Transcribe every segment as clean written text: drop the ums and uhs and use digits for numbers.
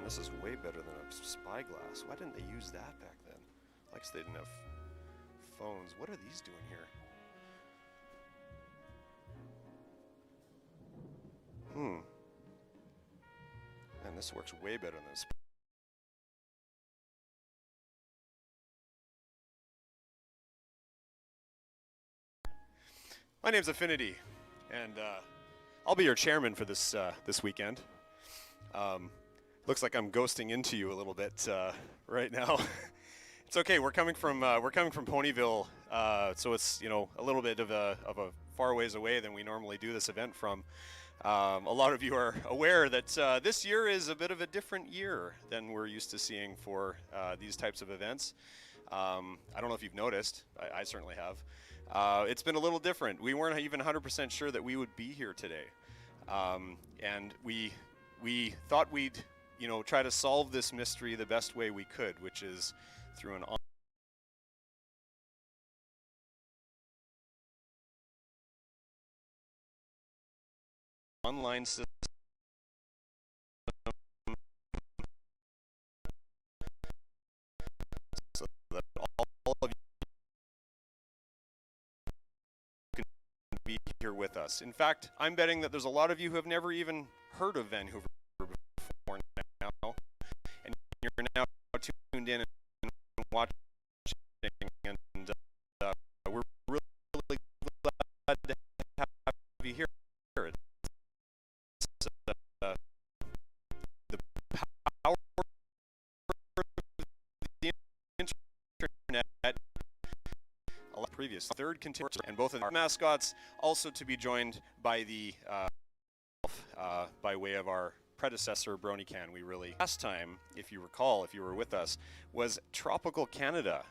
this is way better than a spyglass. Why didn't they use that back then? Like they didn't have phones. What are these doing here? And this works way better than a My name's Affinity, and I'll be your chairman for this this weekend. Looks like I'm ghosting into you a little bit right now. It's okay. We're coming from Ponyville, so it's a little bit of a far ways away than we normally do this event from. A lot of you are aware that this year is a bit of a different year than we're used to seeing for these types of events. I don't know if you've noticed. I certainly have. It's been a little different. We weren't even 100% sure that we would be here today, and we thought we'd try to solve this mystery the best way we could, which is through an online system so that all of you can be here with us. In fact, I'm betting that there's a lot of you who have never even heard of Vanhoover before now, and you're now tuned in and watching, and we're really glad to have you here. The power of the internet, previous third continuous, and both of our mascots also to be joined by the by way of our predecessor BronyCan. We really last time, if you recall, if you were with us, was tropical Canada.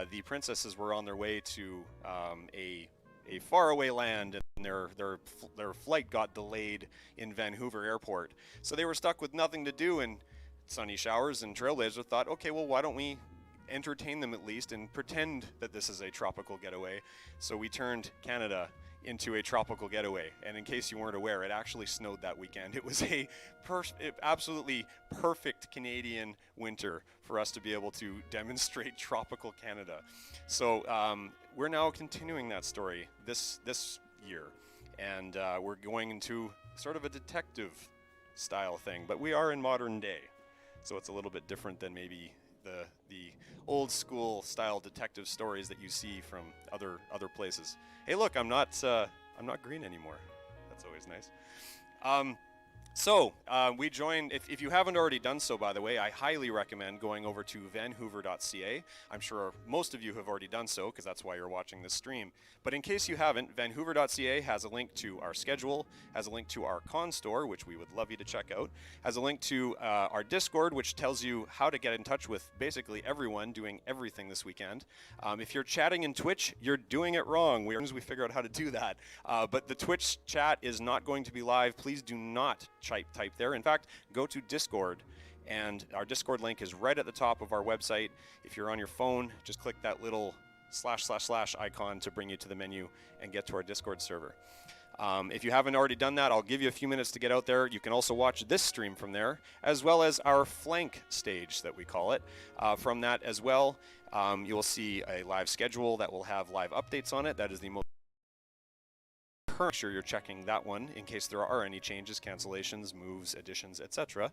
The princesses were on their way to a faraway land, and their flight got delayed in Vanhoover Airport. So they were stuck with nothing to do, and Sunny Showers and Trailblazer thought, okay, well, why don't we entertain them at least and pretend that this is a tropical getaway. So we turned Canada into a tropical getaway. And in case you weren't aware, it actually snowed that weekend. It was a absolutely perfect Canadian winter for us to be able to demonstrate tropical Canada. So we're now continuing that story this year, and we're going into sort of a detective style thing, but we are in modern day, so it's a little bit different than maybe the old school style detective stories that you see from other places. Hey, look, I'm not green anymore. That's always nice. So we joined, if you haven't already done so, by the way, I highly recommend going over to vanhoover.ca. I'm sure most of you have already done so, because that's why you're watching this stream. But in case you haven't, vanhoover.ca has a link to our schedule, has a link to our con store, which we would love you to check out, has a link to our Discord, which tells you how to get in touch with basically everyone doing everything this weekend. If you're chatting in Twitch, you're doing it wrong. As soon as we figure out how to do that. But the Twitch chat is not going to be live. Please do not type there. In fact, go to Discord, and our Discord link is right at the top of our website. If you're on your phone, just click that little / icon to bring you to the menu and get to our Discord server. If you haven't already done that, I'll give you a few minutes to get out there. You can also watch this stream from there, as well as our flank stage that we call it. From that as well, you'll see a live schedule that will have live updates on it. That is the most current. Sure you're checking that one in case there are any changes, cancellations, moves, additions, etc.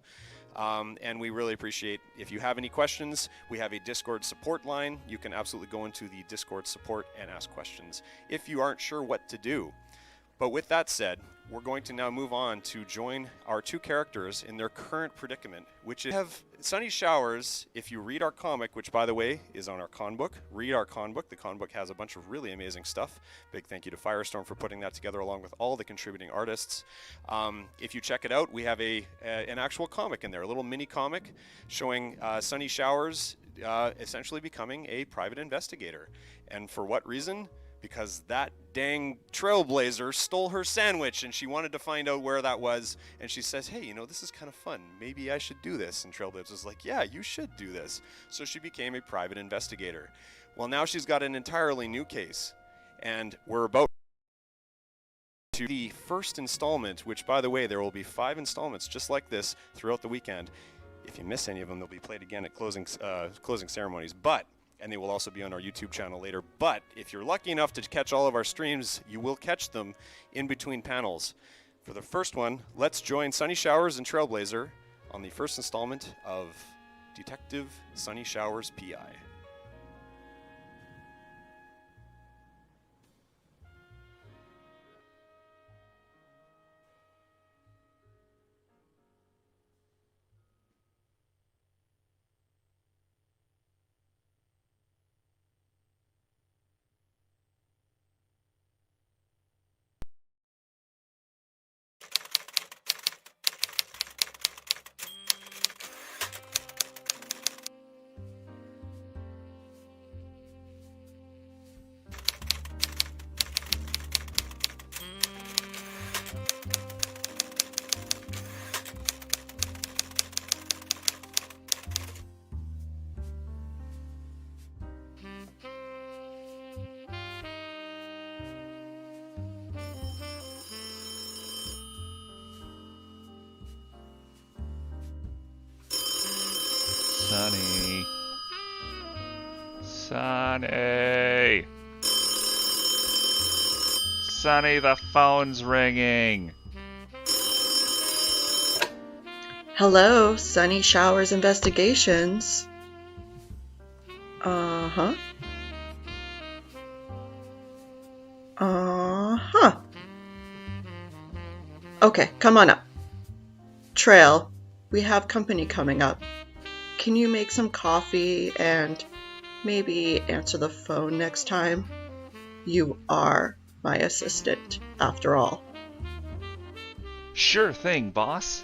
And we really appreciate if you have any questions. We have a Discord support line. You can absolutely go into the Discord support and ask questions if you aren't sure what to do. But with that said, we're going to now move on to join our two characters in their current predicament, which is have Sunny Showers. If you read our comic, which by the way is on our con book, read our con book. The con book has a bunch of really amazing stuff. Big thank you to Firestorm for putting that together along with all the contributing artists. If you check it out, we have an actual comic in there, a little mini comic showing Sunny Showers essentially becoming a private investigator. And for what reason? Because that dang Trailblazer stole her sandwich, and she wanted to find out where that was, and she says, hey, this is kind of fun. Maybe I should do this. And Trailblazer's like, yeah, you should do this. So she became a private investigator. Well, now she's got an entirely new case, and we're about to the first installment, which, by the way, there will be 5 installments just like this throughout the weekend. If you miss any of them, they'll be played again at closing ceremonies. And they will also be on our YouTube channel later. But if you're lucky enough to catch all of our streams, you will catch them in between panels. For the first one, let's join Sunny Showers and Trailblazer on the first installment of Detective Sunny Showers PI. Sunny. Sunny. Sunny, the phone's ringing. Hello, Sunny Showers Investigations. Uh-huh. Uh-huh. Okay, come on up. Trail, we have company coming up. Can you make some coffee and maybe answer the phone next time? You are my assistant, after all. Sure thing, boss.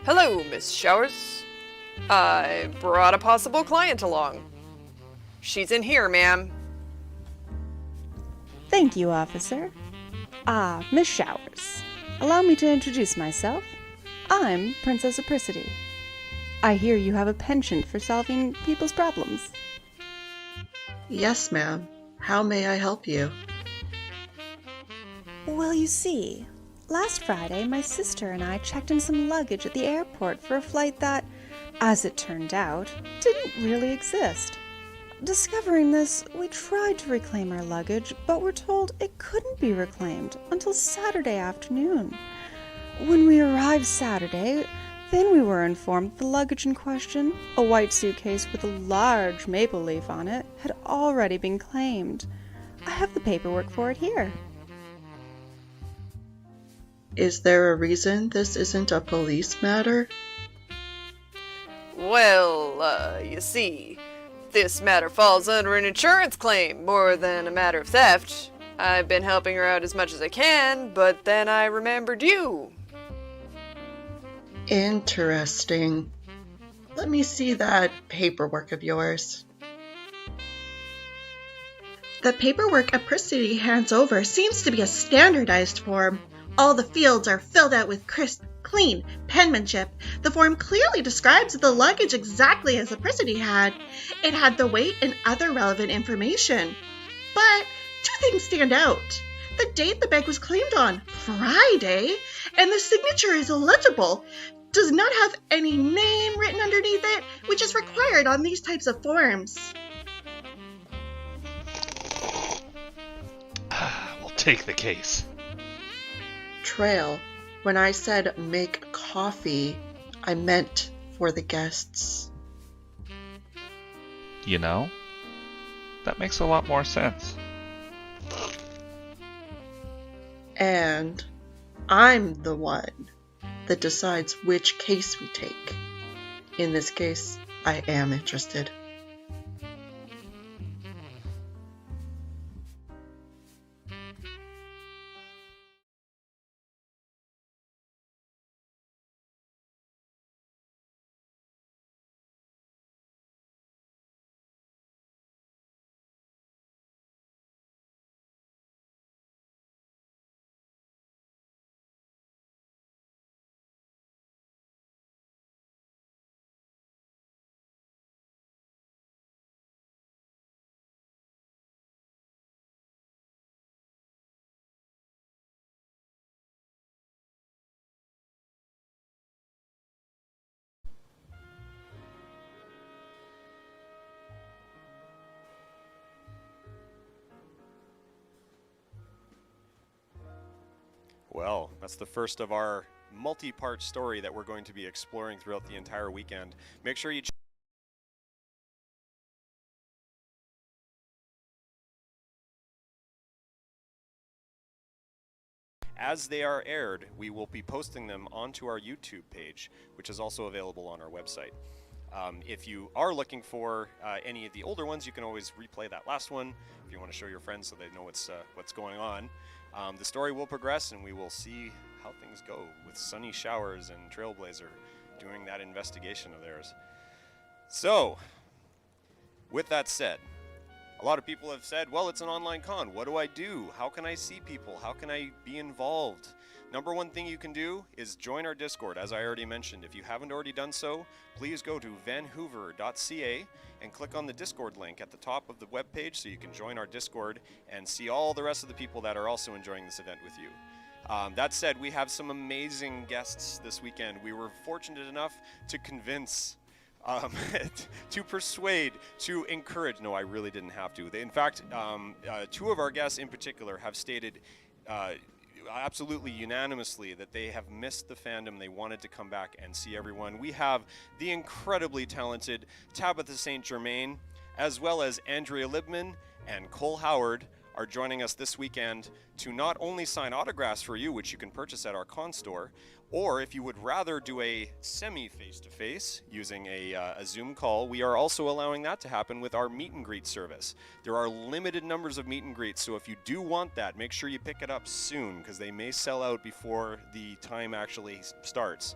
Hello, Miss Showers. I brought a possible client along. She's in here, ma'am. Thank you, officer. Miss Showers. Allow me to introduce myself. I'm Princess Apricity. I hear you have a penchant for solving people's problems. Yes, ma'am. How may I help you? Well, you see, last Friday my sister and I checked in some luggage at the airport for a flight that, as it turned out, didn't really exist. Discovering this, we tried to reclaim our luggage, but were told it couldn't be reclaimed until Saturday afternoon. When we arrived Saturday, then we were informed the luggage in question, a white suitcase with a large maple leaf on it, had already been claimed. I have the paperwork for it here. Is there a reason this isn't a police matter? Well, you see, this matter falls under an insurance claim more than a matter of theft. I've been helping her out as much as I can, but then I remembered you. Interesting. Let me see that paperwork of yours. The paperwork Apricity hands over seems to be a standardized form. All the fields are filled out with crisp, clean penmanship. The form clearly describes the luggage exactly as Apricity had. It had the weight and other relevant information. But two things stand out. The date the bag was claimed on, Friday, and the signature is illegible. Does not have any name written underneath it, which is required on these types of forms. We'll take the case. Trail, when I said make coffee, I meant for the guests. You know, that makes a lot more sense. And I'm the one that decides which case we take. In this case, I am interested. That's the first of our multi-part story that we're going to be exploring throughout the entire weekend. Make sure you as they are aired, we will be posting them onto our YouTube page, which is also available on our website. If you are looking for any of the older ones, you can always replay that last one if you want to show your friends so they know what's going on. The story will progress, and we will see how things go with Sunny Showers and Trailblazer doing that investigation of theirs. So, with that said, a lot of people have said, well, it's an online con. What do I do? How can I see people? How can I be involved? Number one thing you can do is join our Discord, as I already mentioned. If you haven't already done so, please go to vanhoover.ca and click on the Discord link at the top of the webpage so you can join our Discord and see all the rest of the people that are also enjoying this event with you. That said, we have some amazing guests this weekend. We were fortunate enough to convince to persuade, to encourage. No, I really didn't have to. In fact, two of our guests in particular have stated absolutely unanimously that they have missed the fandom. They wanted to come back and see everyone. We have the incredibly talented Tabitha St. Germain, as well as Andrea Libman and Cole Howard are joining us this weekend to not only sign autographs for you, which you can purchase at our con store, or if you would rather do a semi-face-to-face using a Zoom call, we are also allowing that to happen with our meet and greet service. There are limited numbers of meet and greets, so if you do want that, make sure you pick it up soon because they may sell out before the time actually starts.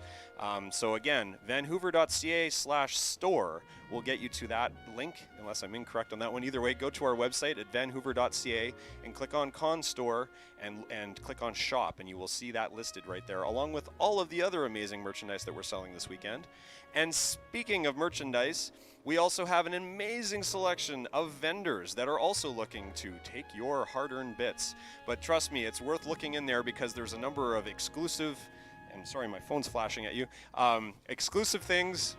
So again, vanhoover.ca/store will get you to that link, unless I'm incorrect on that one. Either way, go to our website at vanhoover.ca and click on Con Store and click on Shop, and you will see that listed right there, along with all of the other amazing merchandise that we're selling this weekend. And speaking of merchandise, we also have an amazing selection of vendors that are also looking to take your hard-earned bits. But trust me, it's worth looking in there because there's a number of exclusive, and sorry, my phone's flashing at you, exclusive things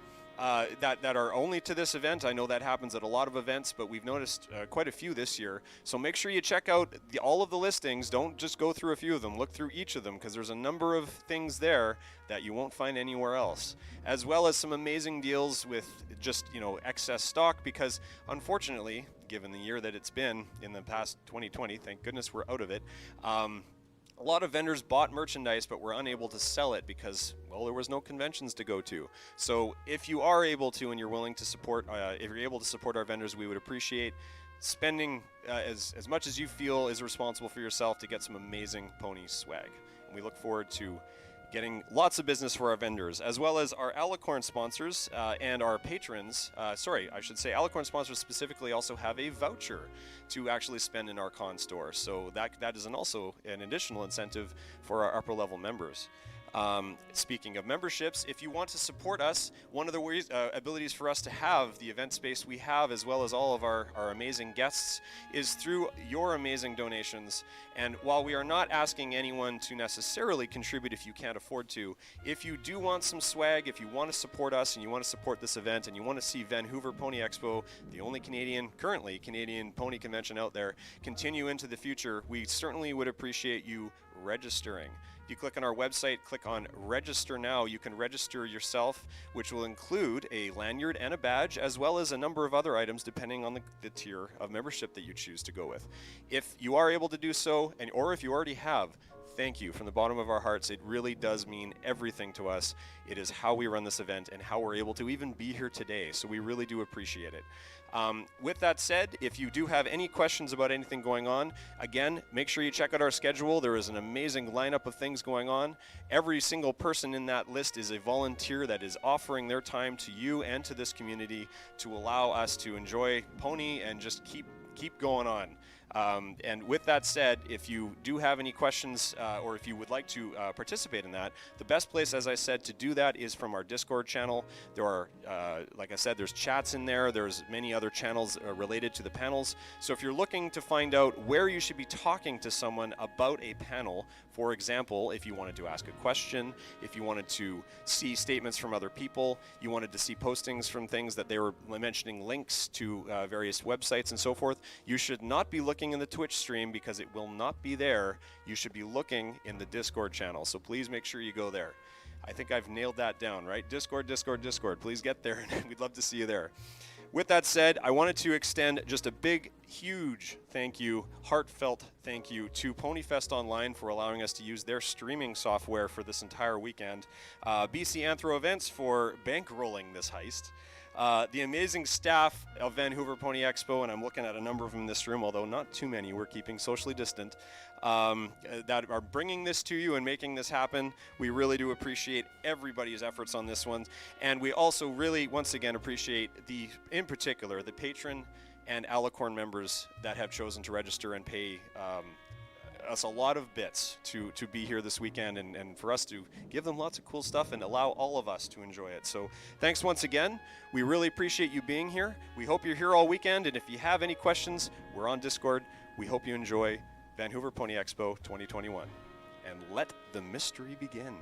that are only to this event. I know that happens at a lot of events, but we've noticed quite a few this year. So make sure you check out all of the listings. Don't just go through a few of them. Look through each of them because there's a number of things there that you won't find anywhere else, as well as some amazing deals with just, excess stock because unfortunately, given the year that it's been in the past 2020, thank goodness we're out of it, a lot of vendors bought merchandise but were unable to sell it because, well, there was no conventions to go to. So if you are able to and you're willing to support, if you're able to support our vendors, we would appreciate spending as much as you feel is responsible for yourself to get some amazing pony swag. And we look forward to getting lots of business for our vendors, as well as our Alicorn sponsors and our patrons. Alicorn sponsors specifically also have a voucher to actually spend in our con store. So that is also an additional incentive for our upper level members. Speaking of memberships, if you want to support us, one of the ways, abilities for us to have the event space we have, as well as all of our amazing guests, is through your amazing donations. And while we are not asking anyone to necessarily contribute if you can't afford to, if you do want some swag, if you want to support us and you want to support this event and you want to see Vanhoover Pony Expo, the only currently Canadian pony convention out there, continue into the future, we certainly would appreciate you registering. If you click on our website, click on Register Now, you can register yourself, which will include a lanyard and a badge, as well as a number of other items depending on the tier of membership that you choose to go with. If you are able to do so, or if you already have, thank you from the bottom of our hearts. It really does mean everything to us. It is how we run this event and how we're able to even be here today, so we really do appreciate it. With that said, if you do have any questions about anything going on, again, make sure you check out our schedule. There is an amazing lineup of things going on. Every single person in that list is a volunteer that is offering their time to you and to this community to allow us to enjoy pony and just keep going on. And with that said, if you do have any questions or if you would like to participate in that, the best place, as I said, to do that is from our Discord channel. There are, like I said, there's chats in there. There's many other channels related to the panels. So if you're looking to find out where you should be talking to someone about a panel For example, if you wanted to ask a question, if you wanted to see statements from other people, you wanted to see postings from things that they were mentioning, links to various websites and so forth, you should not be looking in the Twitch stream because it will not be there. You should be looking in the Discord channel. So please make sure you go there. I think I've nailed that down, right? Discord, Discord, Discord. Please get there, and we'd love to see you there. With that said, I wanted to extend just a big, huge thank you, heartfelt thank you to Ponyfest Online for allowing us to use their streaming software for this entire weekend. BC Anthro Events for bankrolling this heist. The amazing staff of Vanhoover Pony Expo, and I'm looking at a number of them in this room, although not too many, we're keeping socially distant, that are bringing this to you and making this happen. We really do appreciate everybody's efforts on this one. And we also really, once again, appreciate in particular, the patron and Alicorn members that have chosen to register and pay us a lot of bits to be here this weekend, and for us to give them lots of cool stuff and allow all of us to enjoy it. So thanks once again. We really appreciate you being here. We hope you're here all weekend, and if you have any questions, we're on Discord. We hope you enjoy Vanhoover Pony Expo 2021. And let the mystery begin.